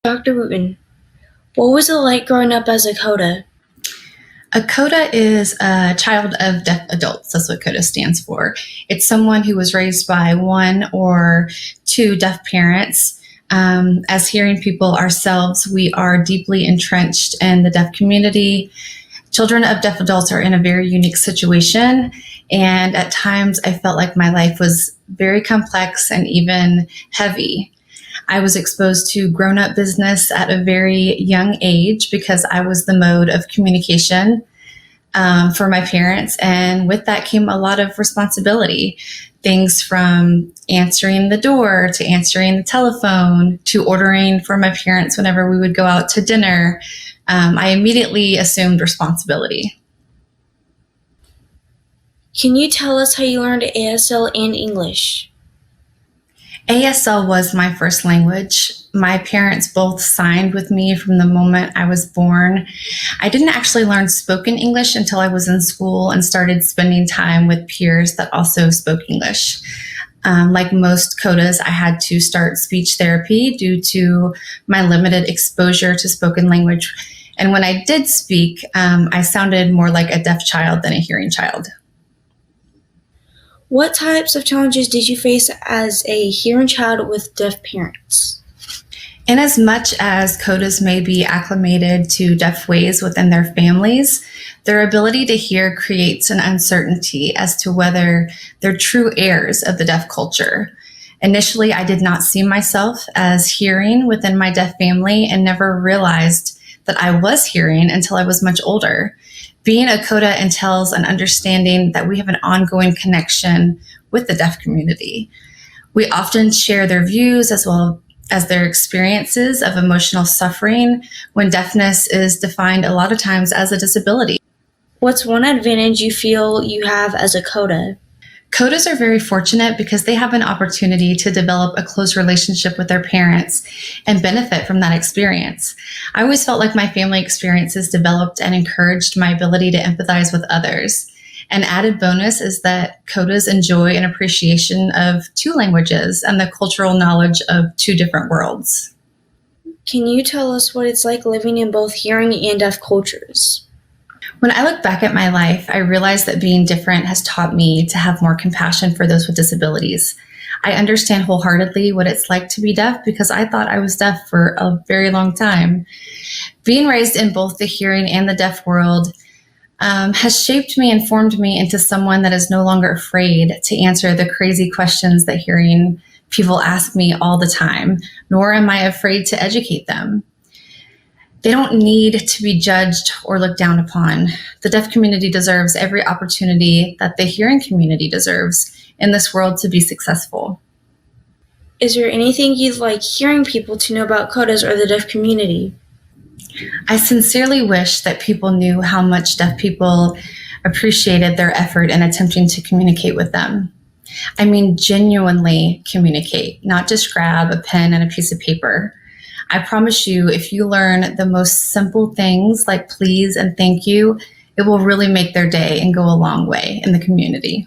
Dr. Wooten, what was it like growing up as a CODA? A CODA is a child of deaf adults. That's what CODA stands for. It's someone who was raised by one or two deaf parents. As hearing people ourselves, we are deeply entrenched in the deaf community. Children of deaf adults are in a very unique situation, and at times I felt like my life was very complex and even heavy. I was exposed to grown-up business at a very young age because I was the mode of communication for my parents, and with that came a lot of responsibility. Things from answering the door to answering the telephone to ordering for my parents whenever we would go out to dinner. I immediately assumed responsibility. Can you tell us how you learned ASL and English? ASL was my first language. My parents both signed with me from the moment I was born. I didn't actually learn spoken English until I was in school and started spending time with peers that also spoke English. Like most CODAs, I had to start speech therapy due to my limited exposure to spoken language. And when I did speak, I sounded more like a deaf child than a hearing child. What types of challenges did you face as a hearing child with deaf parents? In as much as CODAs may be acclimated to deaf ways within their families, their ability to hear creates an uncertainty as to whether they're true heirs of the deaf culture. Initially, I did not see myself as hearing within my deaf family and never realized that I was hearing until I was much older. Being a CODA entails an understanding that we have an ongoing connection with the deaf community. We often share their views as well as their experiences of emotional suffering when deafness is defined a lot of times as a disability. What's one advantage you feel you have as a CODA? CODAs are very fortunate because they have an opportunity to develop a close relationship with their parents and benefit from that experience. I always felt like my family experiences developed and encouraged my ability to empathize with others. An added bonus is that CODAs enjoy an appreciation of two languages and the cultural knowledge of two different worlds. Can you tell us what it's like living in both hearing and deaf cultures? When I look back at my life, I realize that being different has taught me to have more compassion for those with disabilities. I understand wholeheartedly what it's like to be deaf because I thought I was deaf for a very long time. Being raised in both the hearing and the deaf world has shaped me and formed me into someone that is no longer afraid to answer the crazy questions that hearing people ask me all the time, nor am I afraid to educate them. They don't need to be judged or looked down upon. The deaf community deserves every opportunity that the hearing community deserves in this world to be successful. Is there anything you'd like hearing people to know about CODAs or the deaf community? I sincerely wish that people knew how much deaf people appreciated their effort in attempting to communicate with them. I mean, genuinely communicate, not just grab a pen and a piece of paper. I promise you, if you learn the most simple things like please and thank you, it will really make their day and go a long way in the community.